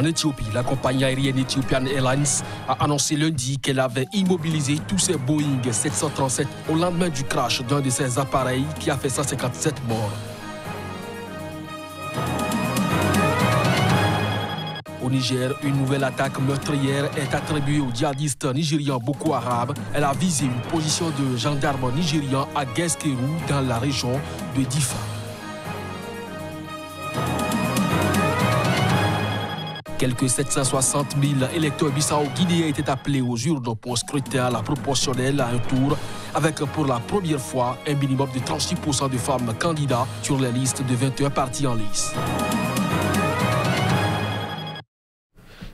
En Éthiopie, la compagnie aérienne Ethiopian Airlines a annoncé lundi qu'elle avait immobilisé tous ses Boeing 737 au lendemain du crash d'un de ses appareils qui a fait 157 morts. Au Niger, une nouvelle attaque meurtrière est attribuée au djihadiste nigérian Boko Haram. Elle a visé une position de gendarmes nigérians à Guesquerou dans la région de Difa. Quelques 760 000 électeurs bissau-guinéens étaient appelés aux urnes pour scrutin à la proportionnelle à un tour, avec pour la première fois un minimum de 36% de femmes candidats sur les listes de 21 partis en lice.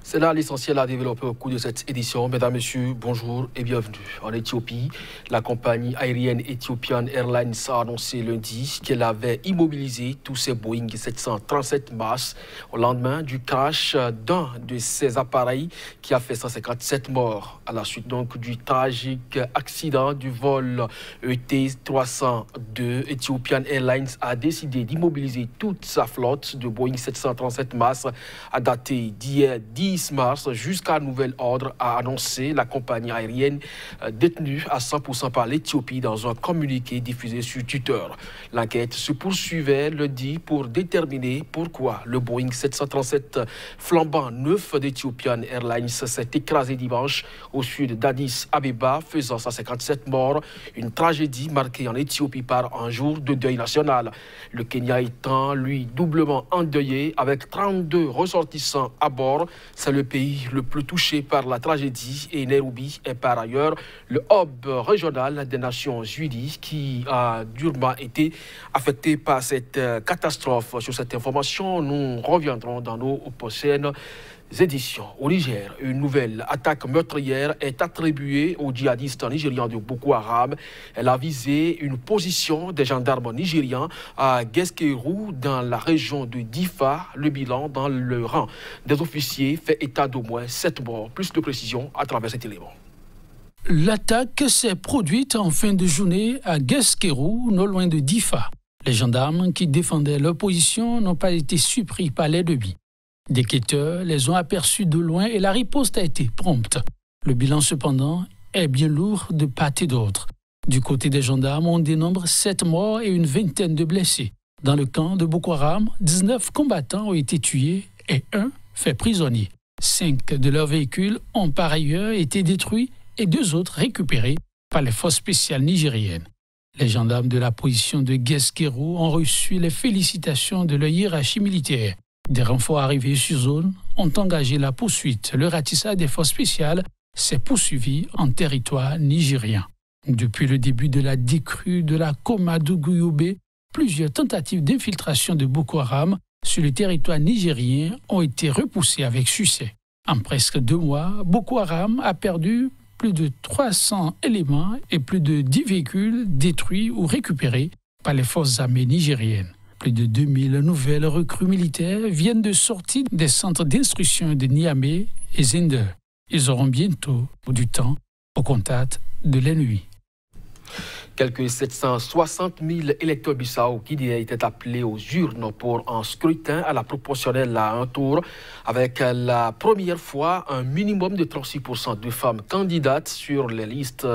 C'est là l'essentiel à développer au cours de cette édition. Mesdames, Messieurs, bonjour et bienvenue. En Éthiopie, la compagnie aérienne Ethiopian Airlines a annoncé lundi qu'elle avait immobilisé tous ses Boeing 737 MAX au lendemain du crash d'un de ses appareils qui a fait 157 morts. À la suite donc du tragique accident du vol ET-302, Ethiopian Airlines a décidé d'immobiliser toute sa flotte de Boeing 737 MAX à dater d'hier 10 mars jusqu'à nouvel ordre, a annoncé la compagnie aérienne détenue à 100% par l'Éthiopie dans un communiqué diffusé sur Twitter. L'enquête se poursuivait lundi pour déterminer pourquoi le Boeing 737 flambant neuf d'Ethiopian Airlines s'est écrasé dimanche au sud d'Addis Abeba, faisant 157 morts, une tragédie marquée en Éthiopie par un jour de deuil national. Le Kenya étant, lui, doublement endeuillé avec 32 ressortissants à bord. C'est le pays le plus touché par la tragédie et Nairobi est par ailleurs le hub régional des Nations Unies qui a durement été affecté par cette catastrophe. Sur cette information, nous reviendrons dans nos prochaines éditions. Au Niger, une nouvelle attaque meurtrière est attribuée aux djihadistes nigérians de Boko Haram. Elle a visé une position des gendarmes nigérians à Guesquerou dans la région de Difa. Le bilan dans le rang des officiers fait état d'au moins 7 morts. Plus de précision à travers cet élément. L'attaque s'est produite en fin de journée à Guesquerou, non loin de Difa. Les gendarmes qui défendaient leur position n'ont pas été surpris par l'ennemi. Des quêteurs les ont aperçus de loin et la riposte a été prompte. Le bilan, cependant, est bien lourd de part et d'autre. Du côté des gendarmes, on dénombre 7 morts et une vingtaine de blessés. Dans le camp de Boko Haram, 19 combattants ont été tués et 1 fait prisonnier. 5 de leurs véhicules ont par ailleurs été détruits et 2 autres récupérés par les forces spéciales nigériennes. Les gendarmes de la position de Guesquerou ont reçu les félicitations de leur hiérarchie militaire. Des renforts arrivés sur zone ont engagé la poursuite. Le ratissage des forces spéciales s'est poursuivi en territoire nigérien. Depuis le début de la décrue de la Komadougou-Yobe, plusieurs tentatives d'infiltration de Boko Haram sur le territoire nigérien ont été repoussées avec succès. En presque 2 mois, Boko Haram a perdu plus de 300 éléments et plus de 10 véhicules détruits ou récupérés par les forces armées nigériennes. Plus de 2000 nouvelles recrues militaires viennent de sortir des centres d'instruction de Niamey et Zinder. Ils auront bientôt du temps au contact de l'ennemi. Quelques 760 000 électeurs bissau-guinéens étaient appelés aux urnes pour un scrutin à la proportionnelle à un tour, avec la première fois un minimum de 36% de femmes candidates sur les listes,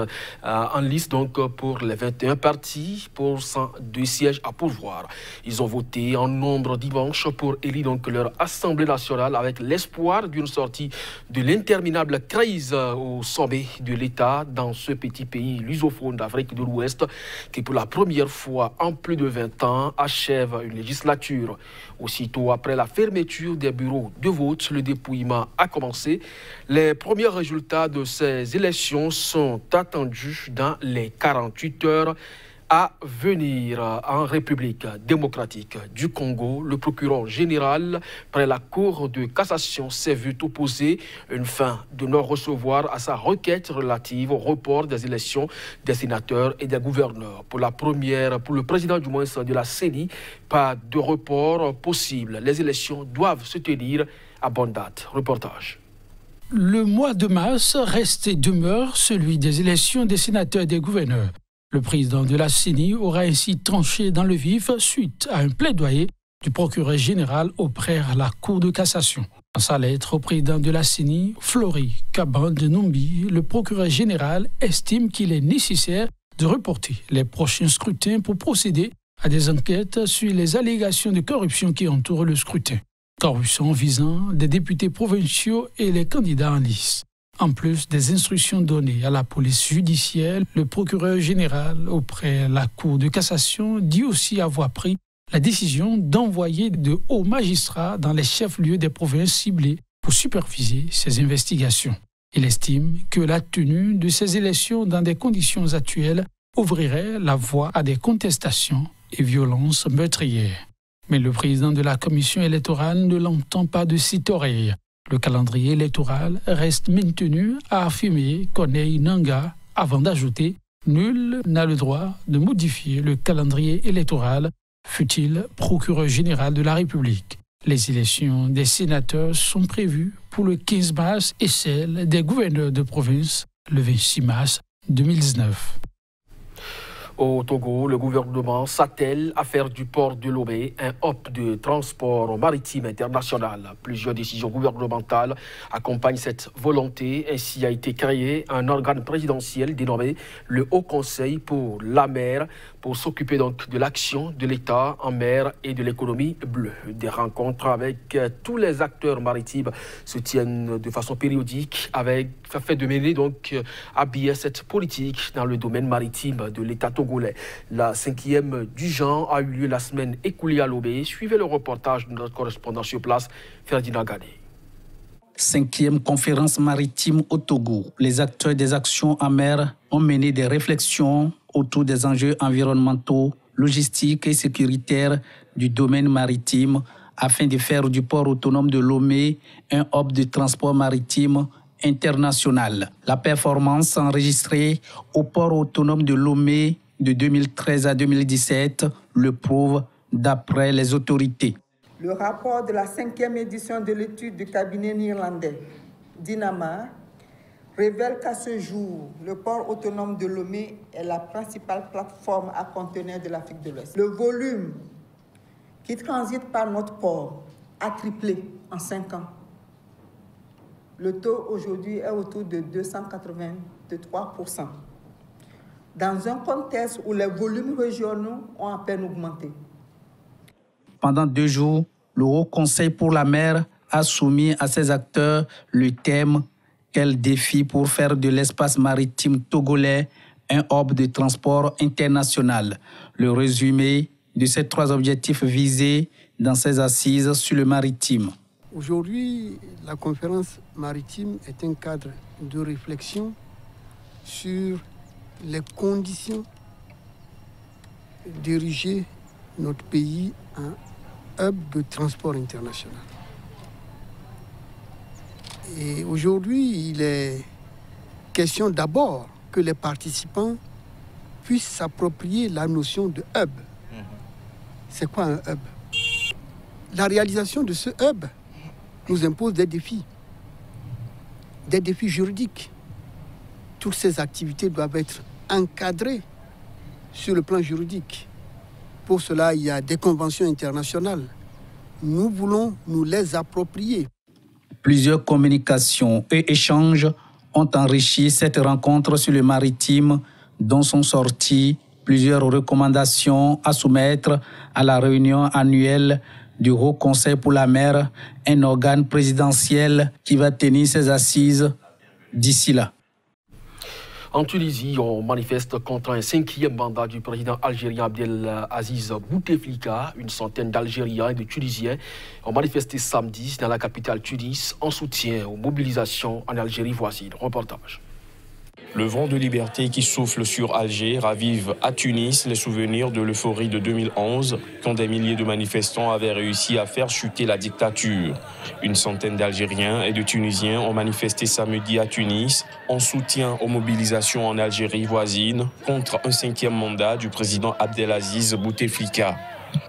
en liste donc pour les 21 partis pour 102 sièges à pourvoir. Ils ont voté en nombre dimanche pour élire donc leur Assemblée nationale avec l'espoir d'une sortie de l'interminable crise au sommet de l'État dans ce petit pays lusophone d'Afrique de l'Ouest qui pour la première fois en plus de 20 ans achève une législature. Aussitôt après la fermeture des bureaux de vote, le dépouillement a commencé. Les premiers résultats de ces élections sont attendus dans les 48 heures à venir. En République démocratique du Congo, le procureur général près la Cour de cassation s'est vu opposer une fin de non-recevoir à sa requête relative au report des élections des sénateurs et des gouverneurs. Pour le président du moins de la CENI, pas de report possible. Les élections doivent se tenir à bonne date. Reportage. Le mois de mars reste et demeure celui des élections des sénateurs et des gouverneurs. Le président de la CENI aura ainsi tranché dans le vif suite à un plaidoyer du procureur général auprès de la Cour de cassation. Dans sa lettre au président de la CENI, Flory Kabande-Numbi, le procureur général estime qu'il est nécessaire de reporter les prochains scrutins pour procéder à des enquêtes sur les allégations de corruption qui entourent le scrutin. Corruption visant des députés provinciaux et les candidats en lice. En plus des instructions données à la police judiciaire, le procureur général auprès de la Cour de cassation dit aussi avoir pris la décision d'envoyer de hauts magistrats dans les chefs-lieux des provinces ciblées pour superviser ces investigations. Il estime que la tenue de ces élections dans des conditions actuelles ouvrirait la voie à des contestations et violences meurtrières. Mais le président de la commission électorale ne l'entend pas de cette oreille. Le calendrier électoral reste maintenu, a affirmé Corneille Nangaa, avant d'ajouter « Nul n'a le droit de modifier le calendrier électoral », fut-il procureur général de la République. Les élections des sénateurs sont prévues pour le 15 mars et celles des gouverneurs de province le 26 mars 2019. Au Togo, le gouvernement s'attelle à faire du port de Lomé un hub de transport maritime international. Plusieurs décisions gouvernementales accompagnent cette volonté. Ainsi a été créé un organe présidentiel dénommé le Haut Conseil pour la mer pour s'occuper donc de l'action de l'État en mer et de l'économie bleue. Des rencontres avec tous les acteurs maritimes se tiennent de façon périodique afin de mener donc à bien cette politique dans le domaine maritime de l'État togolais. La 5e du genre a eu lieu la semaine écoulée à Lomé. Suivez le reportage de notre correspondant sur place, Ferdinand Gade. 5e conférence maritime au Togo. Les acteurs des actions en mer ont mené des réflexions autour des enjeux environnementaux, logistiques et sécuritaires du domaine maritime afin de faire du port autonome de Lomé un hub de transport maritime international. La performance enregistrée au port autonome de Lomé de 2013 à 2017 le prouve d'après les autorités. Le rapport de la 5e édition de l'étude du cabinet néerlandais Dynama révèle qu'à ce jour, le port autonome de Lomé est la principale plateforme à conteneurs de l'Afrique de l'Ouest. Le volume qui transite par notre port a triplé en 5 ans. Le taux aujourd'hui est autour de 283%. Dans un contexte où les volumes régionaux ont à peine augmenté. Pendant 2 jours, le Haut Conseil pour la mer a soumis à ses acteurs le thème « Quel défi pour faire de l'espace maritime togolais un hub de transport international ?» Le résumé de ces 3 objectifs visés dans ces assises sur le maritime. Aujourd'hui, la conférence maritime est un cadre de réflexion sur les conditions d'ériger notre pays en hub de transport international. Et aujourd'hui, il est question d'abord que les participants puissent s'approprier la notion de hub. C'est quoi un hub? La réalisation de ce hub nous impose des défis juridiques. Toutes ces activités doivent être encadrées sur le plan juridique. Pour cela, il y a des conventions internationales. Nous voulons nous les approprier. Plusieurs communications et échanges ont enrichi cette rencontre sur le maritime, dont sont sorties plusieurs recommandations à soumettre à la réunion annuelle du Haut Conseil pour la mer, un organe présidentiel qui va tenir ses assises d'ici là. En Tunisie, on manifeste contre un 5e mandat du président algérien Abdelaziz Bouteflika. Une centaine d'Algériens et de Tunisiens ont manifesté samedi dans la capitale Tunis en soutien aux mobilisations en Algérie voisine. Reportage. Le vent de liberté qui souffle sur Alger ravive à Tunis les souvenirs de l'euphorie de 2011, quand des milliers de manifestants avaient réussi à faire chuter la dictature. Une centaine d'Algériens et de Tunisiens ont manifesté samedi à Tunis en soutien aux mobilisations en Algérie voisine contre un 5e mandat du président Abdelaziz Bouteflika.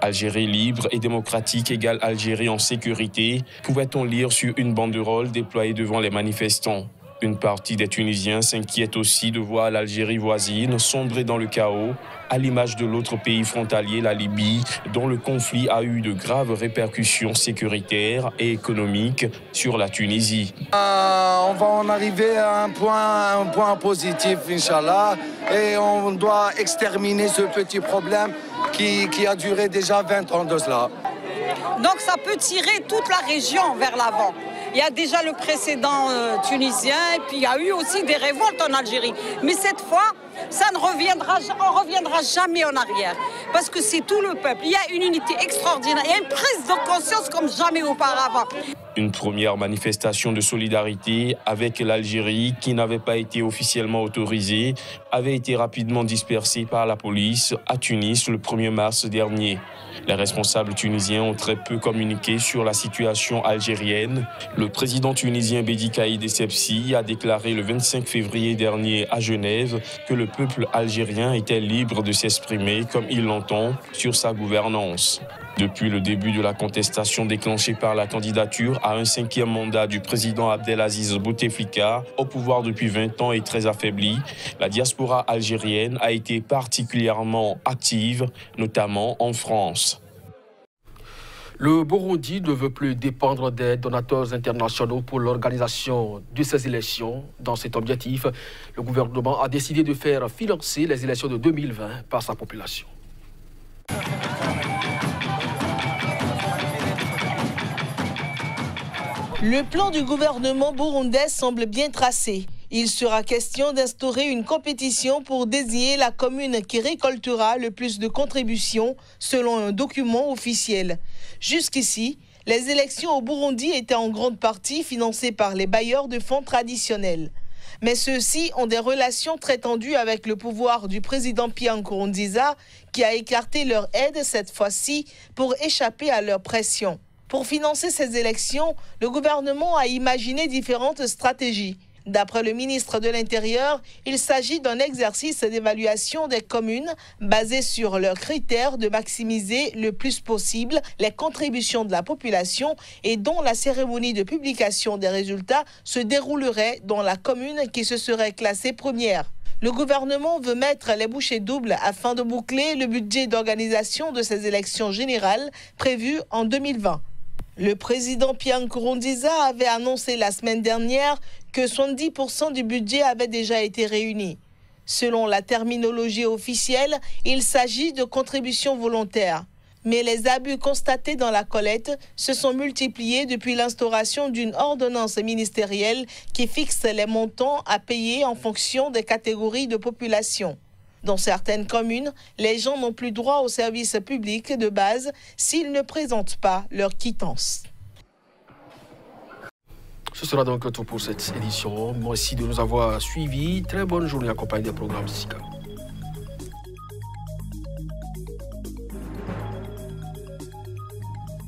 Algérie libre et démocratique égale Algérie en sécurité, pouvait-on lire sur une banderole déployée devant les manifestants. Une partie des Tunisiens s'inquiète aussi de voir l'Algérie voisine sombrer dans le chaos, à l'image de l'autre pays frontalier, la Libye, dont le conflit a eu de graves répercussions sécuritaires et économiques sur la Tunisie. On va en arriver à un point positif, Inch'Allah, et on doit exterminer ce petit problème qui a duré déjà 20 ans de cela. Donc ça peut tirer toute la région vers l'avant. Il y a déjà le précédent tunisien et puis il y a eu aussi des révoltes en Algérie. Mais cette fois, on ne reviendra jamais en arrière. Parce que c'est tout le peuple. Il y a une unité extraordinaire. Il y a une prise de conscience comme jamais auparavant. Une première manifestation de solidarité avec l'Algérie, qui n'avait pas été officiellement autorisée, avait été rapidement dispersée par la police à Tunis le 1er mars dernier. Les responsables tunisiens ont très peu communiqué sur la situation algérienne. Le président tunisien Bédi Caïd Essebsi a déclaré le 25 février dernier à Genève que le peuple algérien était libre de s'exprimer comme il l'entend sur sa gouvernance. Depuis le début de la contestation déclenchée par la candidature à un 5e mandat du président Abdelaziz Bouteflika, au pouvoir depuis 20 ans et très affaibli, la diaspora algérienne a été particulièrement active, notamment en France. Le Burundi ne veut plus dépendre des donateurs internationaux pour l'organisation de ces élections. Dans cet objectif, le gouvernement a décidé de faire financer les élections de 2020 par sa population. Le plan du gouvernement burundais semble bien tracé. Il sera question d'instaurer une compétition pour désigner la commune qui récoltera le plus de contributions selon un document officiel. Jusqu'ici, les élections au Burundi étaient en grande partie financées par les bailleurs de fonds traditionnels. Mais ceux-ci ont des relations très tendues avec le pouvoir du président Pierre Nkurunziza qui a écarté leur aide cette fois-ci pour échapper à leur pression. Pour financer ces élections, le gouvernement a imaginé différentes stratégies. D'après le ministre de l'Intérieur, il s'agit d'un exercice d'évaluation des communes basé sur leurs critères de maximiser le plus possible les contributions de la population et dont la cérémonie de publication des résultats se déroulerait dans la commune qui se serait classée première. Le gouvernement veut mettre les bouchées doubles afin de boucler le budget d'organisation de ces élections générales prévues en 2020. Le président Pierre Nkurunziza avait annoncé la semaine dernière que 70% du budget avait déjà été réuni. Selon la terminologie officielle, il s'agit de contributions volontaires. Mais les abus constatés dans la collecte se sont multipliés depuis l'instauration d'une ordonnance ministérielle qui fixe les montants à payer en fonction des catégories de population. Dans certaines communes, les gens n'ont plus droit aux services publics de base s'ils ne présentent pas leur quittance. Ce sera donc tout pour cette édition. Merci de nous avoir suivis. Très bonne journée accompagnée des programmes SICA.